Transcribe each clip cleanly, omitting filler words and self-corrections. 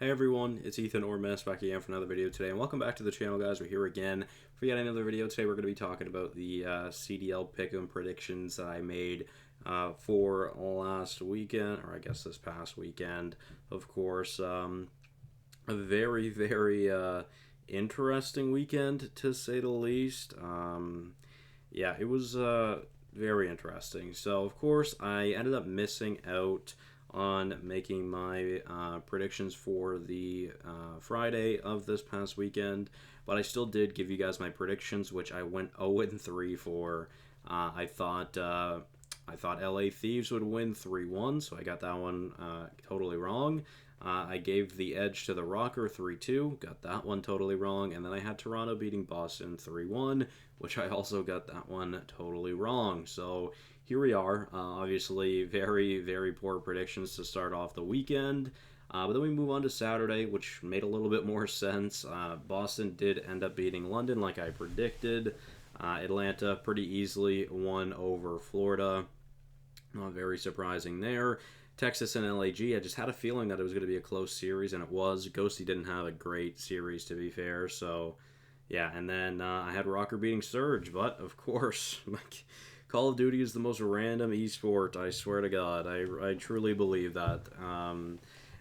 Hey everyone, it's Ethan or Mess back again for another video today, and welcome back to the channel, guys. We're here again for yet another video. Today we're going to be talking about the CDL pick'em predictions that I made for last weekend, or I guess this past weekend. Of course, a very interesting weekend to say the least. Yeah, it was very interesting. So of course, I ended up missing out on making my predictions for the Friday of this past weekend, but I still did give you guys my predictions, which I went 0-3 for. I thought LA Thieves would win 3-1, so I got that one totally wrong. I gave the edge to the Rocker 3-2, got that one totally wrong, and then I had Toronto beating Boston 3-1, which I also got that one totally wrong. So here we are. Obviously, very poor predictions to start off the weekend. But then we move on to Saturday, which made a little bit more sense. Boston did end up beating London like I predicted. Atlanta pretty easily won over Florida. Not very surprising there. Texas and LAG, I just had a feeling that it was going to be a close series, and it was. Ghosty didn't have a great series, to be fair, so yeah. And then I had Rocker beating Surge, but of course, Call of Duty is the most random esport, I swear to God. I truly believe that.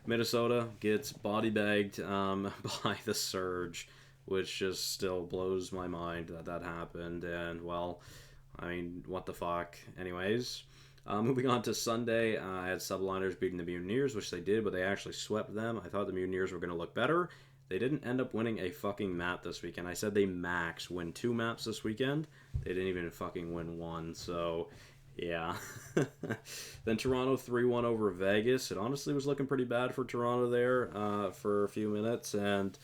Minnesota gets body bagged by the Surge, which just still blows my mind that that happened. And, well, I mean, what the fuck. Anyways, moving on to Sunday, I had Subliners beating the Mutineers, which they did, but they actually swept them. I thought the Mutineers were going to look better. They didn't end up winning a fucking map this weekend. I said they max win 2 maps this weekend. They didn't even fucking win 1, so yeah. Then Toronto 3-1 over Vegas. It honestly was looking pretty bad for Toronto there for a few minutes, and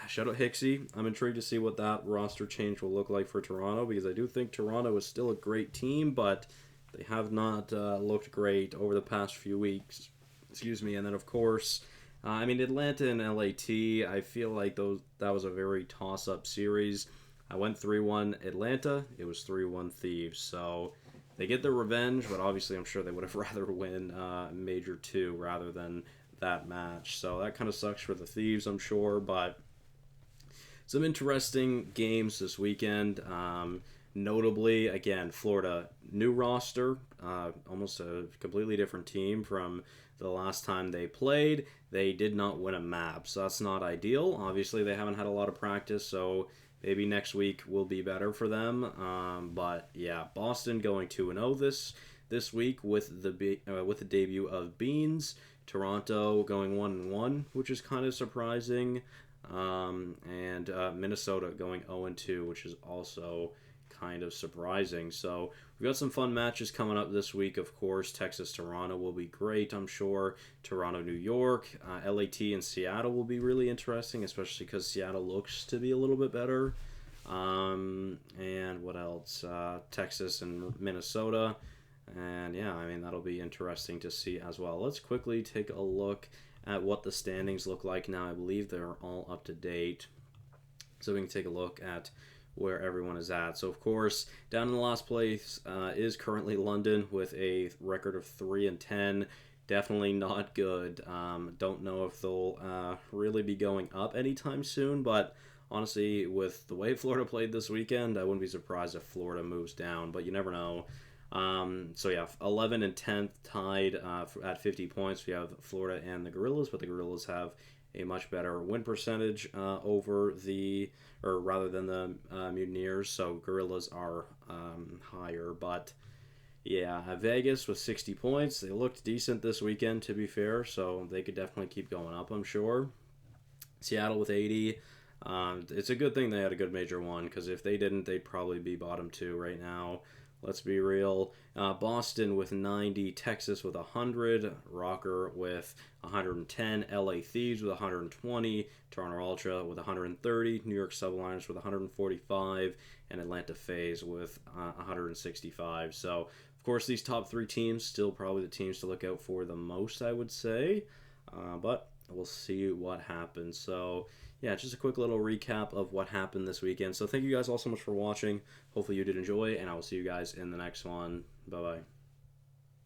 shout out Hixie. I'm intrigued to see what that roster change will look like for Toronto, because I do think Toronto is still a great team, but they have not looked great over the past few weeks. Excuse me. And then, of course, I mean, Atlanta and LAT, I feel like that was a very toss-up series. I went 3-1 Atlanta. It was 3-1 Thieves. So they get their revenge, but obviously I'm sure they would have rather win Major 2 rather than that match. So that kind of sucks for the Thieves, I'm sure. But some interesting games this weekend. Notably, again, Florida, new roster, almost a completely different team from the last time they played. They did not win a map, so that's not ideal. Obviously, they haven't had a lot of practice, so maybe next week will be better for them. But yeah, Boston going 2-0 this week with the debut of Beans. Toronto going 1-1, which is kind of surprising, and Minnesota going 0-2, which is also kind of surprising. So we've got some fun matches coming up this week. Of course, Texas-Toronto will be great, I'm sure. Toronto-New York, LAT and Seattle will be really interesting, especially because Seattle looks to be a little bit better. And what else? Texas and Minnesota. And yeah, I mean, that'll be interesting to see as well. Let's quickly take a look at what the standings look like now. I believe they're all up to date, so we can take a look at where everyone is at. So of course, down in the last place is currently London with a record of 3-10. Definitely not good. Don't know if they'll really be going up anytime soon, but honestly, with the way Florida played this weekend, I wouldn't be surprised if Florida moves down, but you never know. So yeah, 11 and 10th tied at 50 points. We have Florida and the Gorillas, but the Gorillas have a much better win percentage rather than the Mutineers, so Gorillas are higher. But yeah, Vegas with 60 points. They looked decent this weekend, to be fair, so they could definitely keep going up, I'm sure. Seattle with 80. It's a good thing they had a good Major 1, because if they didn't, they'd probably be bottom 2 right now. Let's be real. Boston with 90, Texas with 100, Rocker with 110, LA Thieves with 120, Toronto Ultra with 130, New York Subliners with 145, and Atlanta FaZe with 165. So, of course, these top 3 teams still probably the teams to look out for the most, I would say. But we'll see what happens. So yeah, just a quick little recap of what happened this weekend. So thank you guys all so much for watching. Hopefully you did enjoy, and I will see you guys in the next one. Bye-bye.